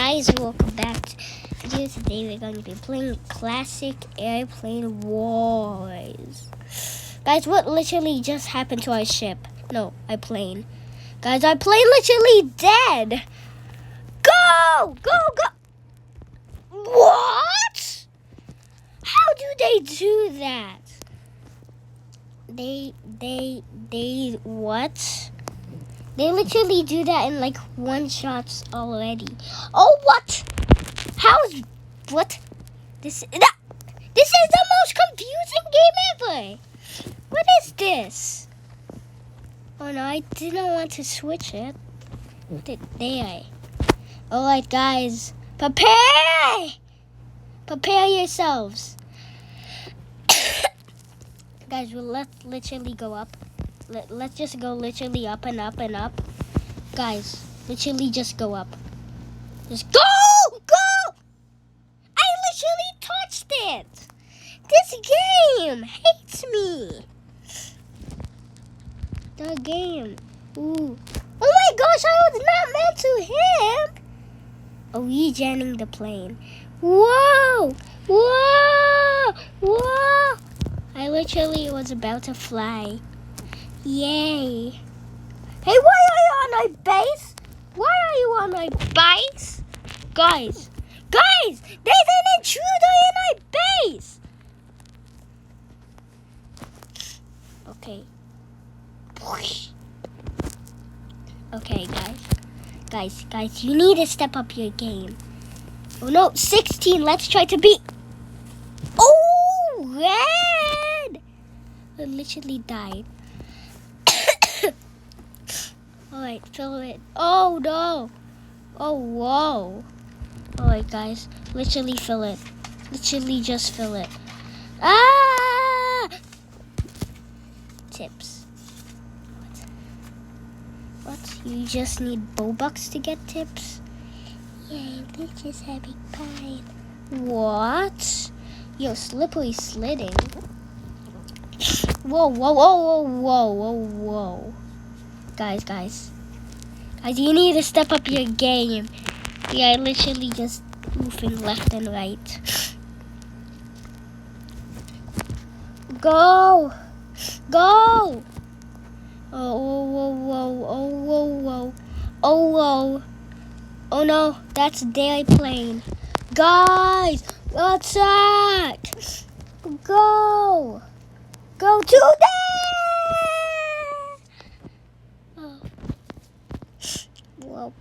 guys, welcome back to video. Today we're going to be playing Classic Airplane Wars. Guys, what literally just happened to our ship? No, our plane. Guys, our plane literally dead. Go! Go, go! What? How do they do that? They what? They literally do that in like one shots already. Oh, what? What? This is the most confusing game ever. What is this? Oh no, I didn't want to switch it. Did I? Alright, guys. Prepare yourselves. Guys, let's literally go up. Let's just go literally up and up and up. Guys, literally just go up. Just go! Go! I literally touched it! This game hates me. The game. Ooh. Oh my gosh, I was not meant to hit! Oh, regenning the plane. Whoa! Whoa! Whoa! I literally was about to fly. Yay. Hey, why are you on my base? Why are you on my base? Guys, there's an intruder in my base. Okay. Okay, guys, you need to step up your game. Oh no, 16, let's try to beat. Oh, red. I literally died. Alright, fill it. Oh no. Oh, whoa. Alright, guys. Literally fill it. Literally just fill it. Ah! Tips. What? You just need Robux to get tips? Yay, bitches having fun. What? Yo, slippery sliding. Whoa, whoa, whoa, whoa, whoa, whoa, whoa. Guys, you need to step up your game. We are literally just moving left and right. Go! Go! Oh, whoa, whoa, oh, whoa, whoa. Oh, whoa. Oh, no, that's their plane. Guys, attack! Go! Go to them! Well,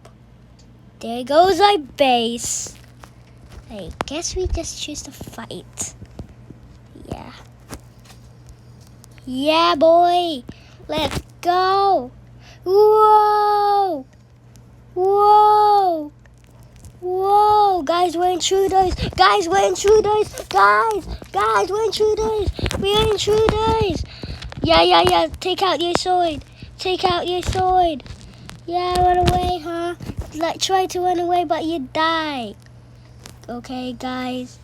there goes our base. I guess we just choose to fight. Yeah. Yeah, boy. Let's go. Whoa. Whoa. Whoa. Guys, we're intruders. Guys, we're intruders. Guys, we're intruders. We're intruders. Yeah. Take out your sword. Take out your sword. Yeah, run away, huh? Try to run away, but you die. Okay, guys.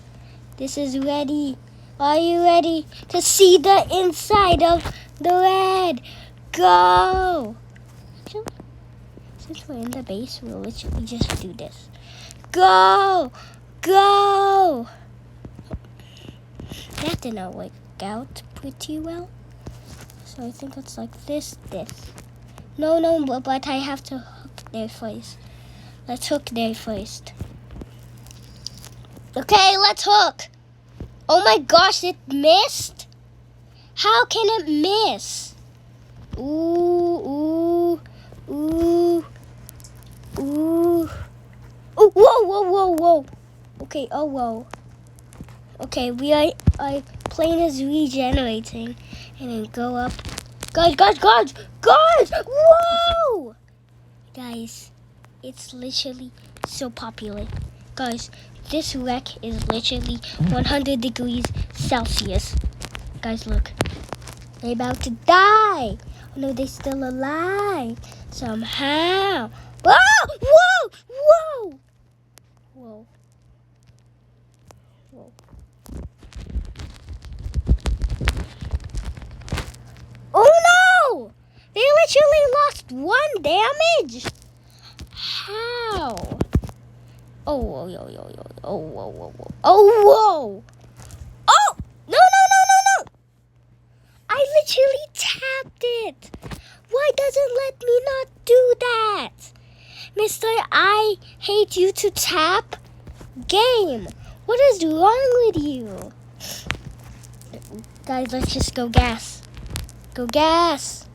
This is ready. Are you ready to see the inside of the red? Go! Since we're in the base, we'll literally just do this. Go! Go! That did not work out pretty well. So I think it's like this. No, but I have to hook there first. Let's hook there first. Okay, let's hook. Oh my gosh, it missed? How can it miss? Ooh. Whoa. Okay, oh, whoa. Okay, our plane is regenerating. And then go up. Guys! Whoa! Guys, it's literally so popular. Guys, this wreck is literally 100 degrees Celsius. Guys, look. They're about to die. Oh, no, they're still alive. Somehow. Whoa! Oh no! They literally lost 1 damage. How? Oh, yo, yo, yo. Oh, whoa, whoa, whoa. Oh, whoa. Oh, no, no, no, no, no. I literally tapped it. Why does it let me not do that? Mister, I hate you to tap game. What is wrong with you? Guys, let's just go gas. Go gas.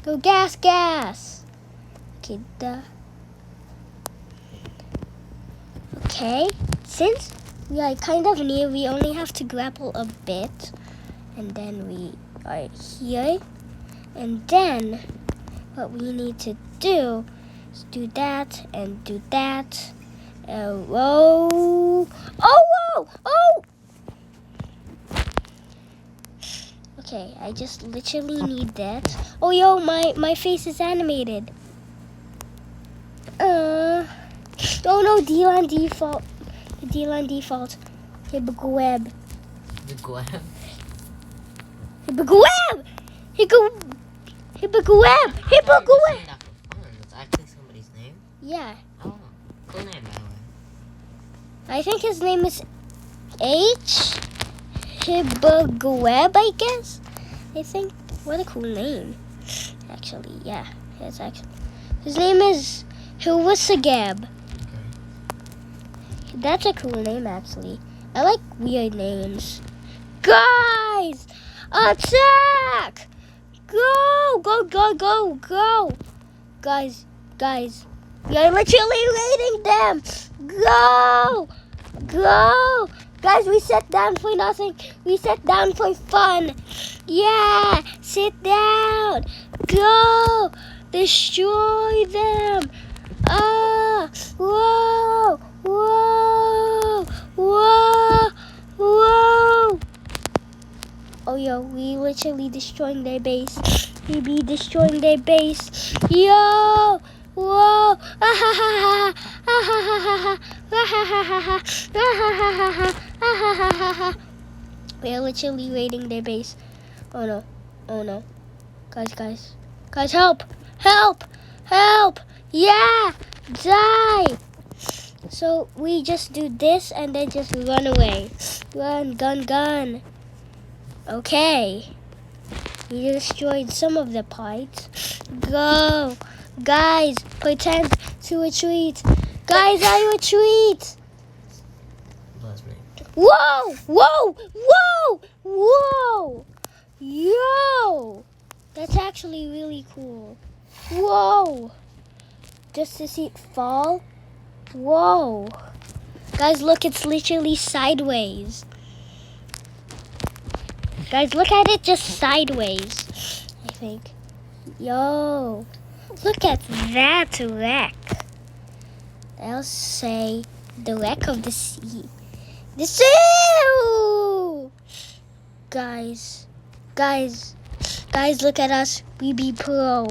Go gas, gas. Okay, Okay, since we are kind of near, we only have to grapple a bit. And then we are here. And then what we need to do is do that and do that. Whoa. Oh, whoa. Oh. Okay, I just literally need that. Oh, yo, my face is animated. Oh no, deal on default. Deal on default. Hibbagweb. Hibbagweb? Hibbagweb! Hibbagweb! Hibbagweb! That's actually somebody's name? Yeah. Oh, cool name, by the way. I think his name is H. Hibbagweb, I guess. I think. What a cool name. Actually, yeah. It's actually. His name is Hiwasagab. That's a cool name, actually. I like weird names. Guys! Attack! Go! Go, go, go, go! Guys. We are literally raiding them! Go! Go! Guys, we sat down for nothing. We sat down for fun. Yeah! Sit down! Go! Destroy them! Ah! Whoa! Whoa! Whoa! Whoa! Oh, yo, we literally destroying their base. We be destroying their base. Yo! Whoa! Ah ha ha ha! Ah ha ha ha! Ah ha ha ha! Ah ha ha ha! Ah ha ha ha! We are literally raiding their base. Oh no! Oh no! Guys! Help! Help! Help! Yeah! Die! So we just do this and then just run away. Run, gun. Okay. We destroyed some of the parts. Go! Guys, pretend to retreat. Guys, I retreat! Whoa! Whoa! Whoa! Whoa! Yo! That's actually really cool. Whoa! Just to see it fall. Whoa. Guys, look, it's literally sideways. Guys, look at it just sideways, I think. Yo, look at that wreck. I'll say the wreck of the sea. The sea! Guys, look at us. We be pro.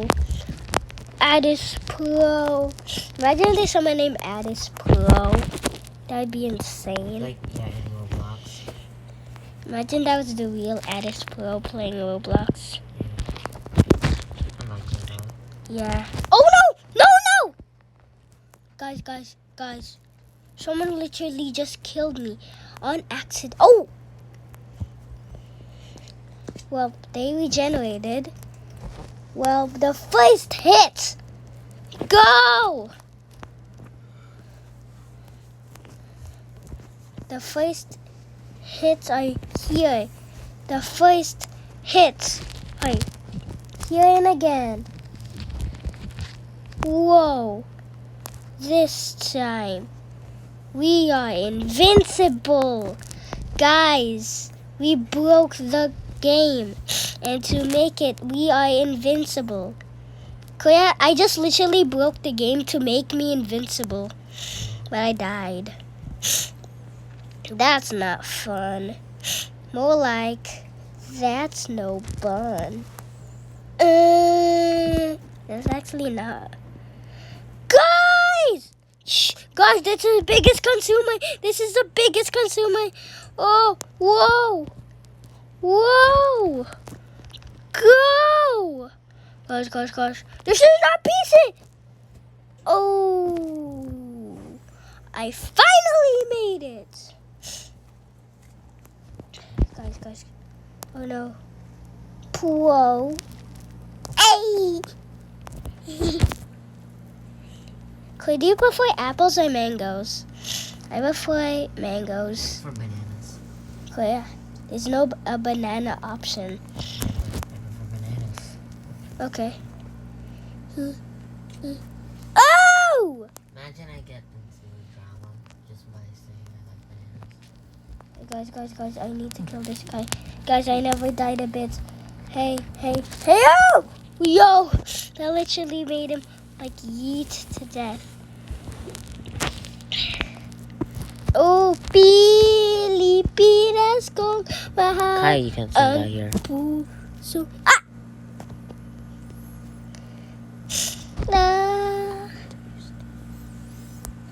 Addis Pro. Imagine if there's someone named Addis Pro. That'd be insane. Like, yeah, in Roblox. Imagine that was the real Addis Pro playing Roblox. Yeah. Oh no! Guys. Someone literally just killed me on accident. Oh! Well, they regenerated. Well, the first hit! Go! The first hits are here. The first hits are here and again. Whoa. This time, we are invincible. Guys, we broke the game. And to make it, we are invincible. I just literally broke the game to make me invincible. But I died. That's not fun. More like, that's no fun. That's actually not. Guys! Shh! Guys, this is the biggest consumer. This is the biggest consumer. Oh, whoa! Whoa! Go! Gosh. This is not PC! Oh! I finally made it. Guys. Oh no. Whoa. Hey. Could you prefer apples or mangoes? I prefer mangoes. For bananas. Clear. There's no a banana option. I prefer bananas. Okay. Oh! Imagine I get into drama just by saying I like bananas. Guys, I need to kill this guy. Guys, I never died a bit. Hey, oh! Yo! That literally made him, like, yeet to death. Oh, Pilipinas kong mahal. Kai, you can sing that here. Puso. Ah! Nah.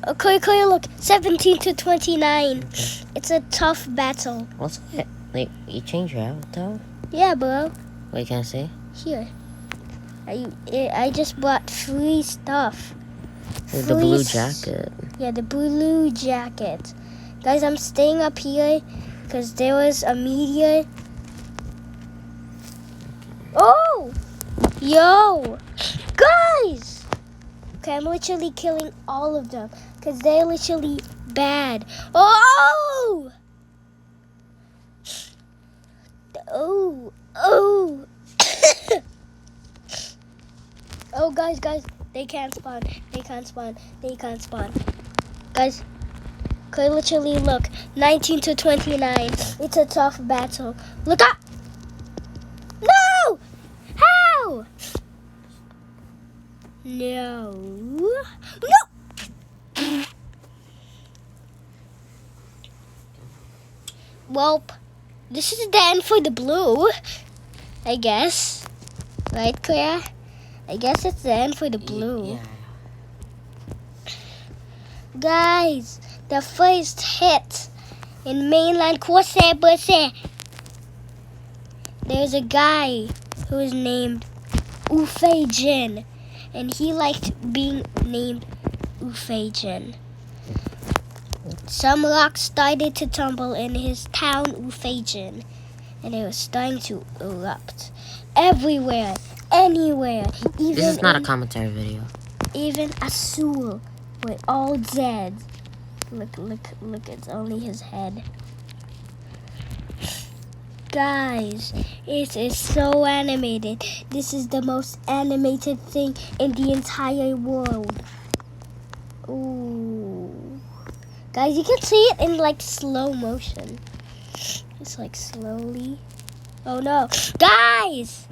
Okay, look. 17 to 29. Okay. It's a tough battle. What's that? Like, you change your avatar? Yeah, bro. Wait, can I see? Here. I just bought free stuff. The Free blue s- jacket. Yeah, the blue jacket. Guys, I'm staying up here because there was a meteor. Oh! Yo! Guys! Okay, I'm literally killing all of them because they're literally bad. Oh! Oh! Oh, guys, they can't spawn. Guys, could literally look. 19 to 29. It's a tough battle. Look up! No! How? No. Well, this is the end for the blue, I guess. Right, Claire? I guess it's the end for the blue. Yeah. Guys, the first hit in mainland Kwase. There's a guy who is named Ufei Jin, and he liked being named Ufei Jin. Some rocks started to tumble in his town, Ufei Jin, and it was starting to erupt everywhere, anywhere. Even This is not a in- commentary video. Even Asul were all dead. Look, it's only his head. Guys, it is so animated. This is the most animated thing in the entire world. Ooh. Guys, you can see it in like slow motion. It's like slowly. Oh no. Guys!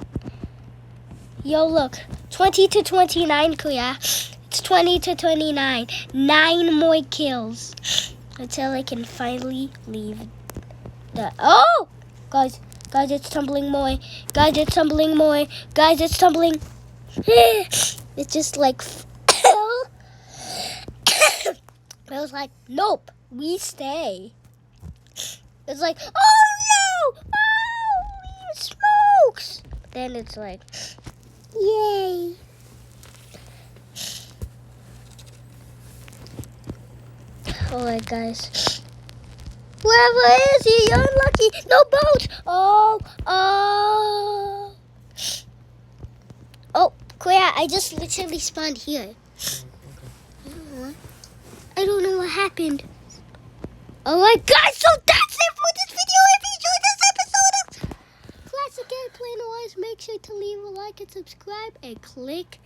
Yo, look. 20 to 29, Kuya. It's 20 to 29. 9 more kills until I can finally leave the. Oh! Guys, it's tumbling more. It's tumbling. It's just like. I was like, nope, we stay. It's like, oh no! Oh, smokes! Then it's like, yay. Alright, guys. Whoever is here, you're unlucky. No boat! Oh, Claire, I just literally spawned here. I don't know what happened. Alright, guys, so that's it for this video. If you enjoyed this episode of Classic Gameplay Noise, make sure to leave a like and subscribe and click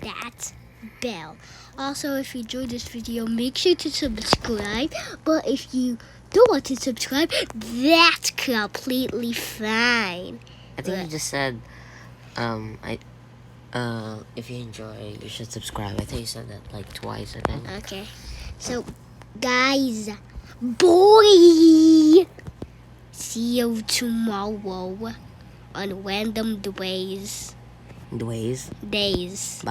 that bell. Also, if you enjoyed this video, make sure to subscribe. But if you don't want to subscribe, that's completely fine. I think you just said, if you enjoy, you should subscribe. I think you said that like twice, I think. Okay. So, guys, boy, see you tomorrow on Random Days. Days. Days. Bye.